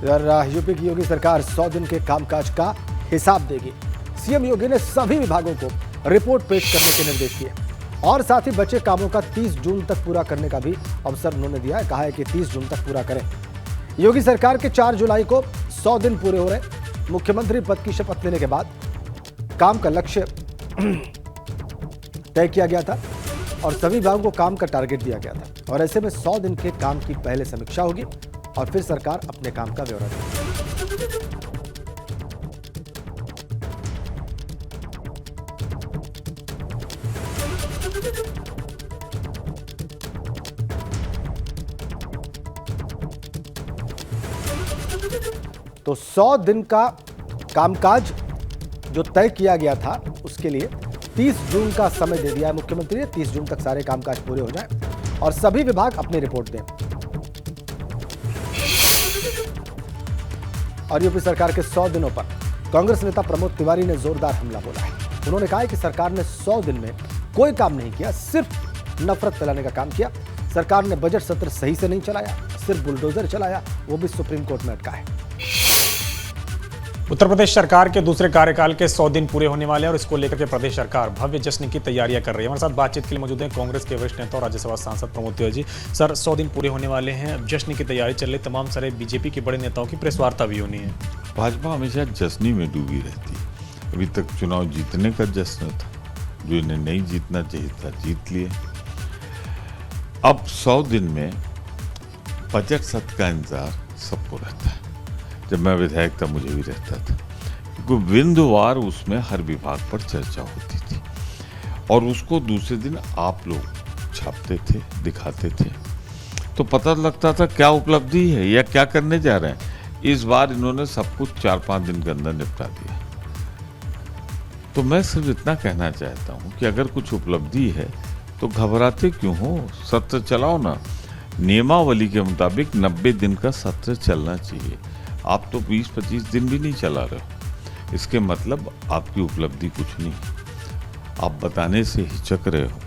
UP की योगी सरकार 100 दिन के कामकाज का हिसाब देगी। सीएम योगी ने सभी विभागों को रिपोर्ट पेश करने के निर्देश दिए और साथ ही बचे कामों का 30 जून तक पूरा करने का भी अवसर उन्होंने दिया है। कहा है कि 30 जून तक पूरा करें। योगी सरकार के 4 जुलाई को 100 दिन पूरे हो रहे। मुख्यमंत्री पद की शपथ लेने के बाद काम का लक्ष्य तय किया गया था और सभी विभागों को काम का टारगेट दिया गया था और ऐसे में 100 दिन के काम की पहले समीक्षा होगी और फिर सरकार अपने काम का ब्यौरा देगी। तो 100 दिन का कामकाज जो तय किया गया था उसके लिए 30 जून का समय दे दिया है मुख्यमंत्री ने। 30 जून तक सारे कामकाज पूरे हो जाएं और सभी विभाग अपनी रिपोर्ट दें। और यूपी सरकार के 100 दिनों पर कांग्रेस नेता प्रमोद तिवारी ने जोरदार हमला बोला है। उन्होंने कहा है कि सरकार ने 100 दिन में कोई काम नहीं किया, सिर्फ नफरत फैलाने का काम किया। सरकार ने बजट सत्र सही से नहीं चलाया, सिर्फ बुलडोजर चलाया, वो भी सुप्रीम कोर्ट में अटका है। उत्तर प्रदेश सरकार के दूसरे कार्यकाल के 100 दिन पूरे होने वाले हैं और इसको लेकर के प्रदेश सरकार भव्य जश्न की तैयारियां कर रही है। हमारे साथ बातचीत के लिए मौजूद हैं कांग्रेस के वरिष्ठ नेता और राज्यसभा सांसद प्रमोद तिवारी जी। सर, 100 दिन पूरे होने वाले हैं, अब जश्न की तैयारी चल रही, तमाम सारे बीजेपी के बड़े नेताओं की प्रेस वार्ता भी होनी है। भाजपा हमेशा जश्न में डूबी रहती है। अभी तक चुनाव जीतने का जश्न था, जो इन्हें नहीं जीतना चाहिए था जीत लिए। अब 100 दिन में बजट सत्र का इंतजार सबको रहता है। जब मैं विधायक था मुझे भी रहता था, क्योंकि बिंदुवार उसमें हर विभाग पर चर्चा होती थी और उसको दूसरे दिन आप लोग छापते थे, दिखाते थे, तो पता लगता था क्या उपलब्धि है या क्या करने जा रहे हैं। इस बार इन्होंने सब कुछ 4-5 दिन के अंदर निपटा दिया। तो मैं सिर्फ इतना कहना चाहता हूँ कि अगर कुछ उपलब्धि है तो घबराते क्यों हो, सत्र चलाओ ना। नियमावली के मुताबिक 90 दिन का सत्र चलना चाहिए। आप तो 20-25 दिन भी नहीं चला रहे हो, इसके मतलब आपकी उपलब्धि कुछ नहीं। आप बताने से हिचक रहे हो,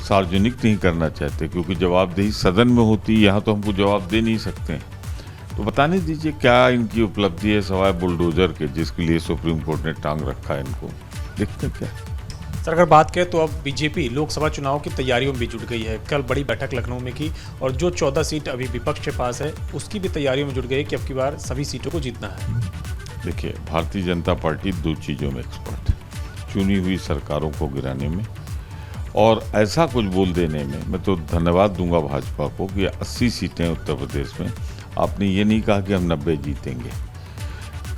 सार्वजनिक नहीं करना चाहते, क्योंकि जवाबदेही सदन में होती है, यहाँ तो हमको जवाब दे नहीं सकते हैं। तो बताने दीजिए क्या इनकी उपलब्धि है सवाए बुलडोजर के, जिसके लिए सुप्रीम कोर्ट ने टांग रखा है इनको। देखते क्या। सर, अगर बात करें तो अब बीजेपी लोकसभा चुनाव की तैयारियों में भी जुट गई है। कल बड़ी बैठक लखनऊ में की और जो 14 सीट अभी विपक्ष के पास है उसकी भी तैयारियों में जुट गई कि अब की बार सभी सीटों को जीतना है। देखिए, भारतीय जनता पार्टी 2 चीज़ों में एक्सपर्ट है, चुनी हुई सरकारों को गिराने में और ऐसा कुछ बोल देने में। मैं तो धन्यवाद दूंगा भाजपा को कि 80 सीटें उत्तर प्रदेश में। आपने ये नहीं कहा कि हम 90 जीतेंगे।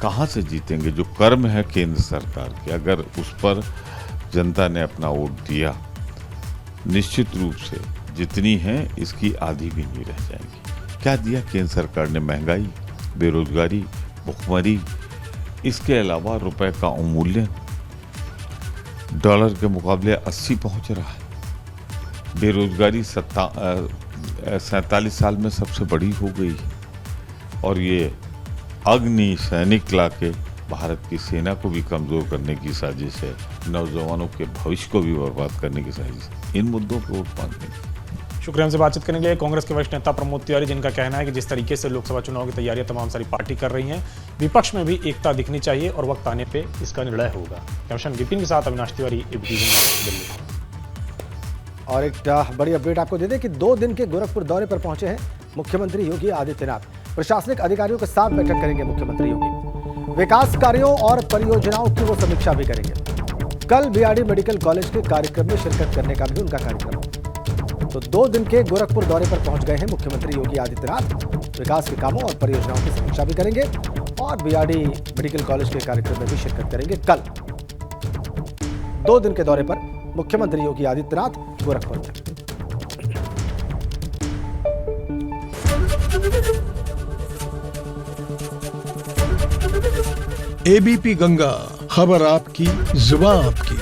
कहाँ से जीतेंगे? जो कर्म है केंद्र सरकार के, अगर उस पर जनता ने अपना वोट दिया, निश्चित रूप से जितनी है इसकी आधी भी नहीं रह जाएगी। क्या दिया केंद्र सरकार ने? महंगाई, बेरोजगारी, भुखमरी, इसके अलावा रुपए का अवमूल्यन डॉलर के मुकाबले 80 पहुंच रहा है। बेरोजगारी 47 साल में सबसे बड़ी हो गई और ये अग्नि सैनिक लाके भारत की सेना को भी कमज़ोर करने की साजिश है, नौजवानों के भविष्य को भी बर्बाद करने की साजिश है। इन मुद्दों को वोट मांगने। शुक्रिया हमसे बातचीत करने के लिए कांग्रेस के वरिष्ठ नेता प्रमोद तिवारी, जिनका कहना है कि जिस तरीके से लोकसभा चुनाव की तैयारियां तमाम सारी पार्टी कर रही हैं, विपक्ष में भी एकता दिखनी चाहिए और वक्त आने पे इसका निर्णय होगा। कैमशन विपिन के साथ अविनाश तिवारी, एबीपी दिल्ली। और एक बड़ी अपडेट आपको दे दें कि 2 दिन के गोरखपुर दौरे पर पहुंचे हैं मुख्यमंत्री योगी आदित्यनाथ। प्रशासनिक अधिकारियों के साथ बैठक करेंगे मुख्यमंत्री योगी। विकास कार्यों और परियोजनाओं की वो समीक्षा भी करेंगे। कल बीआरडी मेडिकल कॉलेज के कार्यक्रम में शिरकत करने का भी उनका कार्यक्रम है। तो 2 दिन के गोरखपुर दौरे पर पहुंच गए हैं मुख्यमंत्री योगी आदित्यनाथ। विकास के कामों और परियोजनाओं की समीक्षा भी करेंगे और बीआरडी मेडिकल कॉलेज के कार्यक्रम में भी शिरकत करेंगे। कल 2 दिन के दौरे पर मुख्यमंत्री योगी आदित्यनाथ गोरखपुर में। एबीपी गंगा, खबर आपकी, जुबान आपकी।